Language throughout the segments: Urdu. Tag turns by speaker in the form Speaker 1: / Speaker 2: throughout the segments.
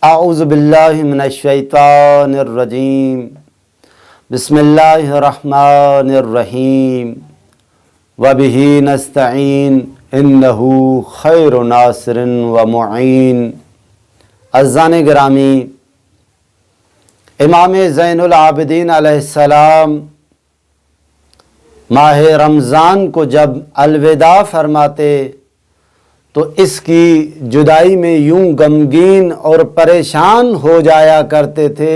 Speaker 1: اعوذ باللہ من الشیطان الرجیم بسم اللہ الرحمن الرحیم وبہ نستعین انہ خیر ناصر و معین۔ عزیزان گرامی، امام زین العابدین علیہ السلام ماہ رمضان کو جب الوداع فرماتے تو اس کی جدائی میں یوں غمگین اور پریشان ہو جایا کرتے تھے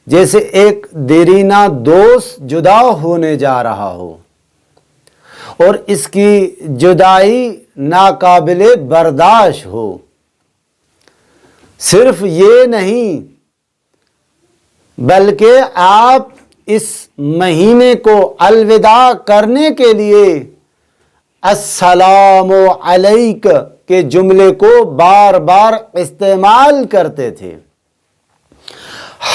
Speaker 1: جیسے ایک دیرینہ دوست جدا ہونے جا رہا ہو، اور اس کی جدائی ناقابل برداشت ہو۔ صرف یہ نہیں بلکہ آپ اس مہینے کو الوداع کرنے کے لیے السلام علیک کے جملے کو بار بار استعمال کرتے تھے۔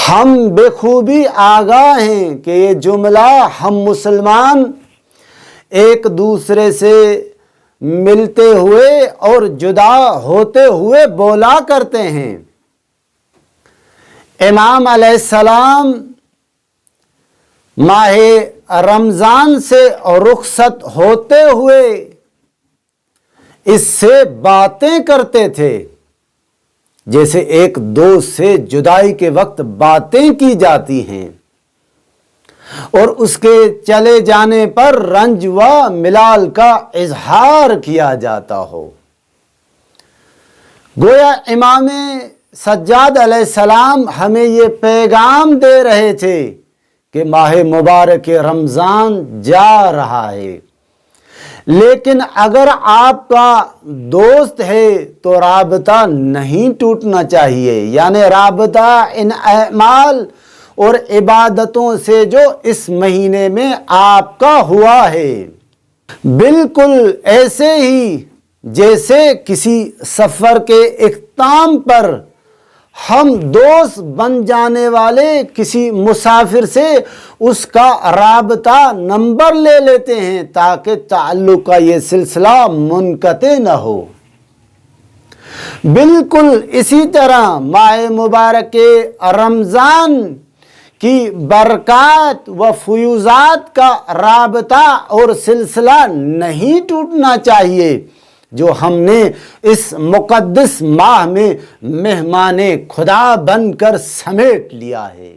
Speaker 1: ہم بخوبی آگاہ ہیں کہ یہ جملہ ہم مسلمان ایک دوسرے سے ملتے ہوئے اور جدا ہوتے ہوئے بولا کرتے ہیں۔ امام علیہ السلام ماہ رمضان سے رخصت ہوتے ہوئے اس سے باتیں کرتے تھے جیسے ایک دوست سے جدائی کے وقت باتیں کی جاتی ہیں اور اس کے چلے جانے پر رنج و ملال کا اظہار کیا جاتا ہو۔ گویا امام سجاد علیہ السلام ہمیں یہ پیغام دے رہے تھے کہ ماہ مبارک رمضان جا رہا ہے، لیکن اگر آپ کا دوست ہے تو رابطہ نہیں ٹوٹنا چاہیے، یعنی رابطہ ان اعمال اور عبادتوں سے جو اس مہینے میں آپ کا ہوا ہے، بالکل ایسے ہی جیسے کسی سفر کے اختتام پر ہم دوست بن جانے والے کسی مسافر سے اس کا رابطہ نمبر لے لیتے ہیں تاکہ تعلق کا یہ سلسلہ منقطع نہ ہو۔ بالکل اسی طرح ماہ مبارک رمضان کی برکات و فیوزات کا رابطہ اور سلسلہ نہیں ٹوٹنا چاہیے جو ہم نے اس مقدس ماہ میں مہمان خدا بن کر سمیٹ لیا ہے۔